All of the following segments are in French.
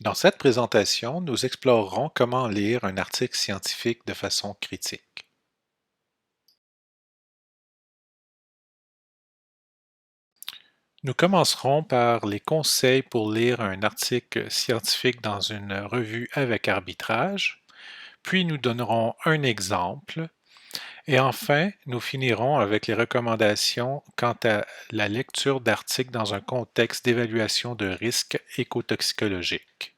Dans cette présentation, nous explorerons comment lire un article scientifique de façon critique. Nous commencerons par les conseils pour lire un article scientifique dans une revue avec arbitrage, puis nous donnerons un exemple, et enfin, nous finirons avec les recommandations quant à la lecture d'articles dans un contexte d'évaluation de risques écotoxicologiques.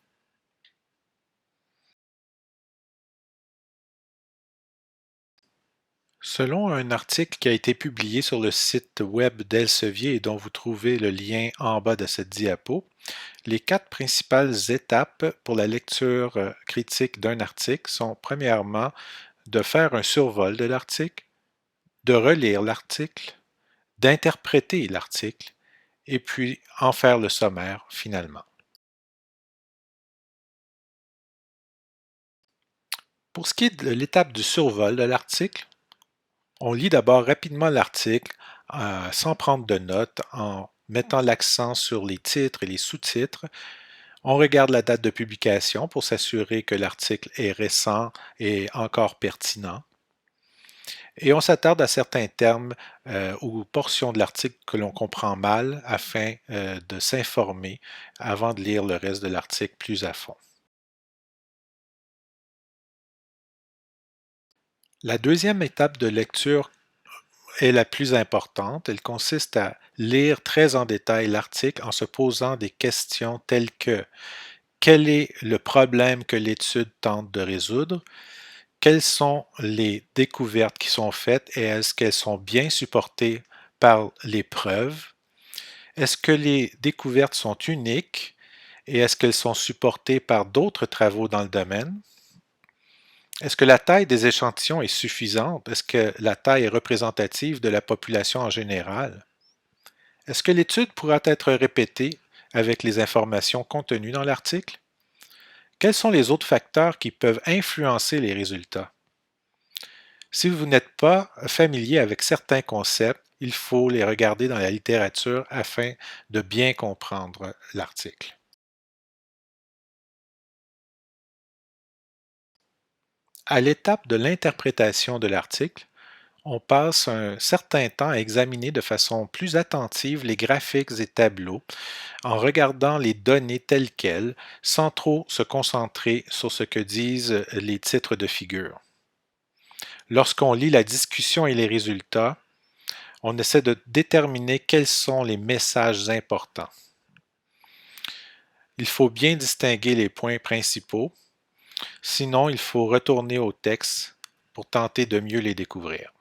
Selon un article qui a été publié sur le site web d'Elsevier et dont vous trouvez le lien en bas de cette diapo, les quatre principales étapes pour la lecture critique d'un article sont premièrement de faire un survol de l'article, de relire l'article, d'interpréter l'article et puis en faire le sommaire finalement. Pour ce qui est de l'étape du survol de l'article, on lit d'abord rapidement l'article sans prendre de notes, en mettant l'accent sur les titres et les sous-titres. On regarde la date de publication pour s'assurer que l'article est récent et encore pertinent. Et on s'attarde à certains termes ou portions de l'article que l'on comprend mal afin de s'informer avant de lire le reste de l'article plus à fond. La deuxième étape de lecture est la plus importante. Elle consiste à lire très en détail l'article en se posant des questions telles que quel est le problème que l'étude tente de résoudre? Quelles sont les découvertes qui sont faites et est-ce qu'elles sont bien supportées par les preuves? Est-ce que les découvertes sont uniques et est-ce qu'elles sont supportées par d'autres travaux dans le domaine? Est-ce que la taille des échantillons est suffisante? Est-ce que la taille est représentative de la population en général? Est-ce que l'étude pourra être répétée avec les informations contenues dans l'article? Quels sont les autres facteurs qui peuvent influencer les résultats? Si vous n'êtes pas familier avec certains concepts, il faut les regarder dans la littérature afin de bien comprendre l'article. À l'étape de l'interprétation de l'article, on passe un certain temps à examiner de façon plus attentive les graphiques et tableaux en regardant les données telles quelles, sans trop se concentrer sur ce que disent les titres de figure. Lorsqu'on lit la discussion et les résultats, on essaie de déterminer quels sont les messages importants. Il faut bien distinguer les points principaux, sinon il faut retourner au texte pour tenter de mieux les découvrir.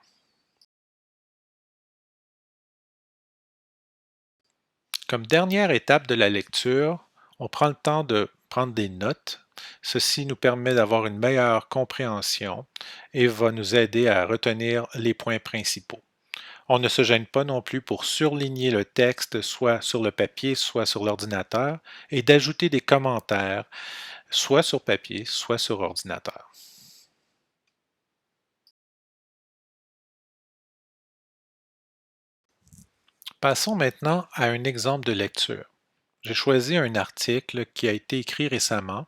Comme dernière étape de la lecture, on prend le temps de prendre des notes. Ceci nous permet d'avoir une meilleure compréhension et va nous aider à retenir les points principaux. On ne se gêne pas non plus pour surligner le texte soit sur le papier, soit sur l'ordinateur et d'ajouter des commentaires soit sur papier, soit sur ordinateur. Passons maintenant à un exemple de lecture. J'ai choisi un article qui a été écrit récemment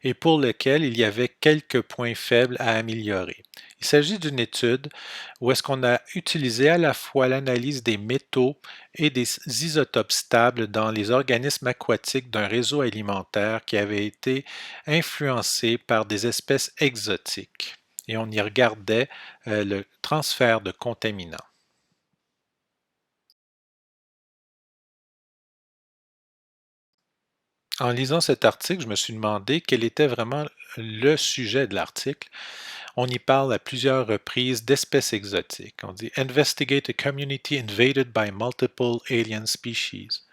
et pour lequel il y avait quelques points faibles à améliorer. Il s'agit d'une étude où est-ce qu'on a utilisé à la fois l'analyse des métaux et des isotopes stables dans les organismes aquatiques d'un réseau alimentaire qui avait été influencé par des espèces exotiques. Et on y regardait le transfert de contaminants. En lisant cet article, je me suis demandé quel était vraiment le sujet de l'article. On y parle à plusieurs reprises d'espèces exotiques. On dit Investigate a community invaded by multiple alien species.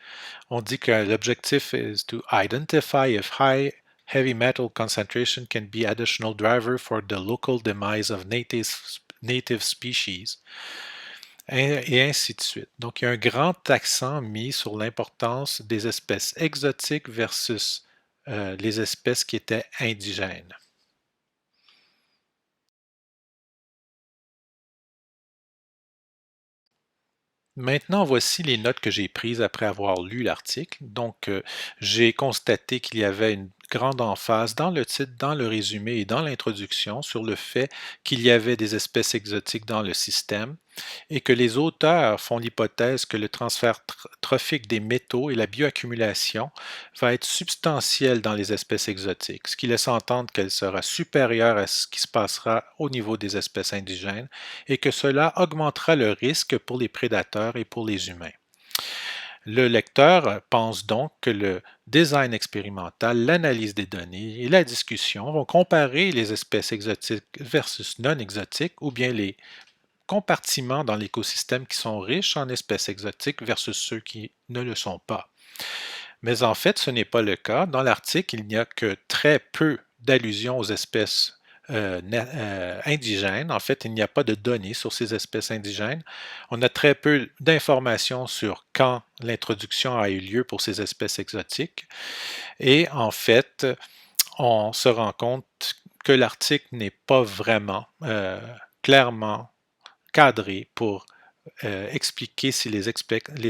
On dit que l'objectif is to identify if high heavy metal concentration can be additional driver for the local demise of native species et ainsi de suite. Donc, il y a un grand accent mis sur l'importance des espèces exotiques versus les espèces qui étaient indigènes. Maintenant, voici les notes que j'ai prises après avoir lu l'article. Donc, j'ai constaté qu'il y avait grande emphase dans le titre, dans le résumé et dans l'introduction sur le fait qu'il y avait des espèces exotiques dans le système et que les auteurs font l'hypothèse que le transfert trophique des métaux et la bioaccumulation va être substantiel dans les espèces exotiques, ce qui laisse entendre qu'elle sera supérieure à ce qui se passera au niveau des espèces indigènes et que cela augmentera le risque pour les prédateurs et pour les humains. Le lecteur pense donc que le design expérimental, l'analyse des données et la discussion vont comparer les espèces exotiques versus non exotiques ou bien les compartiments dans l'écosystème qui sont riches en espèces exotiques versus ceux qui ne le sont pas. Mais en fait, ce n'est pas le cas. Dans l'article, il n'y a que très peu d'allusions aux espèces indigènes. En fait, il n'y a pas de données sur ces espèces indigènes. On a très peu d'informations sur quand l'introduction a eu lieu pour ces espèces exotiques. Et en fait, on se rend compte que l'article n'est pas vraiment clairement cadré pour expliquer si les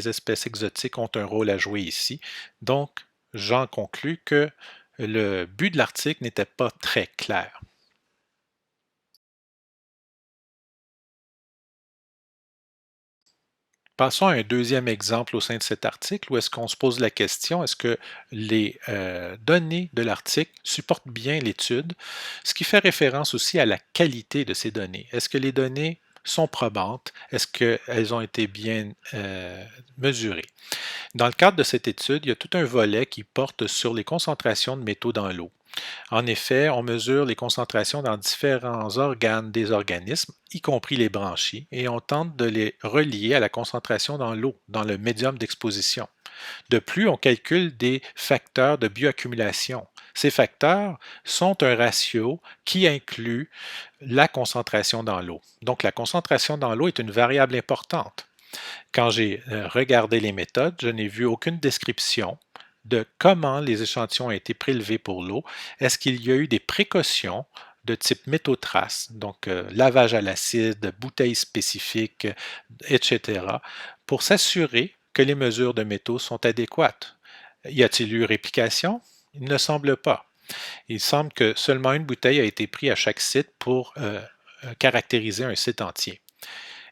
espèces exotiques ont un rôle à jouer ici. Donc, j'en conclus que le but de l'article n'était pas très clair. Passons à un deuxième exemple au sein de cet article où est-ce qu'on se pose la question, est-ce que les données de l'article supportent bien l'étude, ce qui fait référence aussi à la qualité de ces données. Est-ce que les données sont probantes? Est-ce qu'elles ont été bien mesurées? Dans le cadre de cette étude, il y a tout un volet qui porte sur les concentrations de métaux dans l'eau. En effet, on mesure les concentrations dans différents organes des organismes, y compris les branchies, et on tente de les relier à la concentration dans l'eau, dans le médium d'exposition. De plus, on calcule des facteurs de bioaccumulation. Ces facteurs sont un ratio qui inclut la concentration dans l'eau. Donc, la concentration dans l'eau est une variable importante. Quand j'ai regardé les méthodes, je n'ai vu aucune description de comment les échantillons ont été prélevés pour l'eau. Est-ce qu'il y a eu des précautions de type méthotrace, donc lavage à l'acide, bouteilles spécifiques, etc., pour s'assurer que les mesures de métaux sont adéquates? Y a-t-il eu réplication? Il ne semble pas. Il semble que seulement une bouteille a été prise à chaque site pour caractériser un site entier.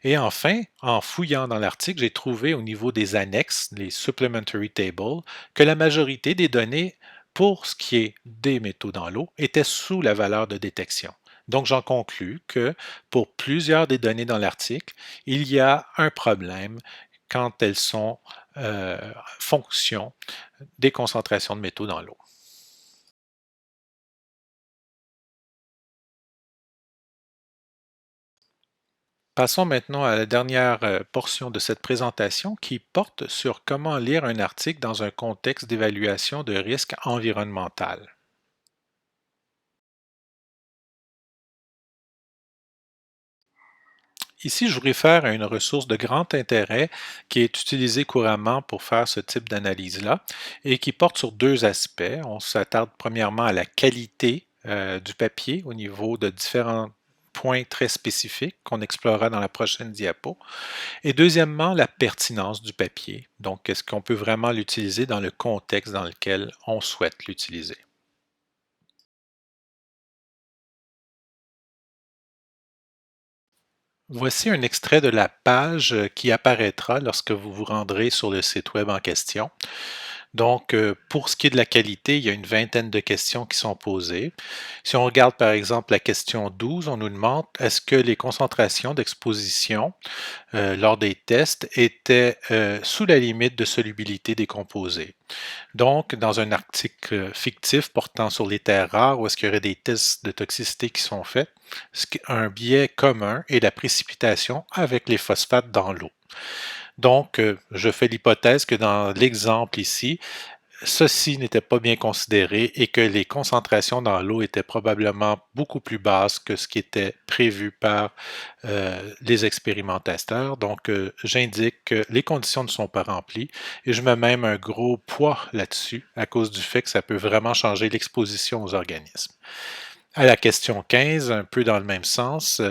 Et enfin, en fouillant dans l'article, j'ai trouvé au niveau des annexes, les supplementary tables, que la majorité des données pour ce qui est des métaux dans l'eau étaient sous la valeur de détection. Donc, j'en conclus que pour plusieurs des données dans l'article, il y a un problème quand elles sont fonction des concentrations de métaux dans l'eau. Passons maintenant à la dernière portion de cette présentation qui porte sur comment lire un article dans un contexte d'évaluation de risque environnemental. Ici, je vous réfère à une ressource de grand intérêt qui est utilisée couramment pour faire ce type d'analyse-là et qui porte sur deux aspects. On s'attarde premièrement à la qualité du papier au niveau de différents points très spécifiques qu'on explorera dans la prochaine diapo. Et deuxièmement, la pertinence du papier. Donc, est-ce qu'on peut vraiment l'utiliser dans le contexte dans lequel on souhaite l'utiliser? Voici un extrait de la page qui apparaîtra lorsque vous vous rendrez sur le site web en question. Donc, pour ce qui est de la qualité, il y a une vingtaine de questions qui sont posées. Si on regarde par exemple la question 12, on nous demande est-ce que les concentrations d'exposition lors des tests étaient sous la limite de solubilité des composés. Donc, dans un article fictif portant sur les terres rares où est-ce qu'il y aurait des tests de toxicité qui sont faits, un biais commun est la précipitation avec les phosphates dans l'eau. Donc, je fais l'hypothèse que dans l'exemple ici, ceci n'était pas bien considéré et que les concentrations dans l'eau étaient probablement beaucoup plus basses que ce qui était prévu par les expérimentateurs. Donc, j'indique que les conditions ne sont pas remplies et je mets même un gros poids là-dessus à cause du fait que ça peut vraiment changer l'exposition aux organismes. À la question 15, un peu dans le même sens,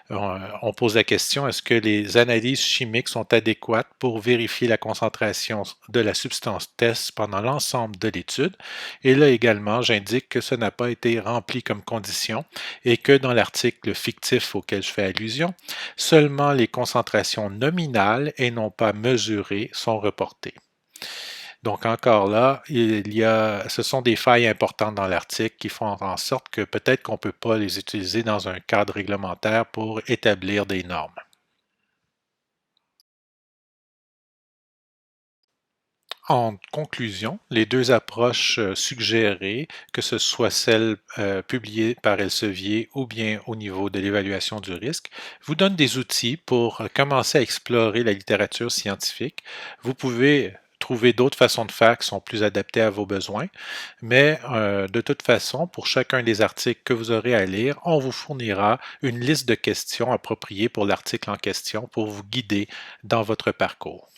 on pose la question, est-ce que les analyses chimiques sont adéquates pour vérifier la concentration de la substance test pendant l'ensemble de l'étude? Et là également, j'indique que ça n'a pas été rempli comme condition et que dans l'article fictif auquel je fais allusion, seulement les concentrations nominales et non pas mesurées sont reportées. Donc encore là, ce sont des failles importantes dans l'article qui font en sorte que peut-être qu'on ne peut pas les utiliser dans un cadre réglementaire pour établir des normes. En conclusion, les deux approches suggérées, que ce soit celle publiée par Elsevier ou bien au niveau de l'évaluation du risque, vous donnent des outils pour commencer à explorer la littérature scientifique. Vous pouvez trouver d'autres façons de faire qui sont plus adaptées à vos besoins, mais de toute façon, pour chacun des articles que vous aurez à lire, on vous fournira une liste de questions appropriées pour l'article en question pour vous guider dans votre parcours.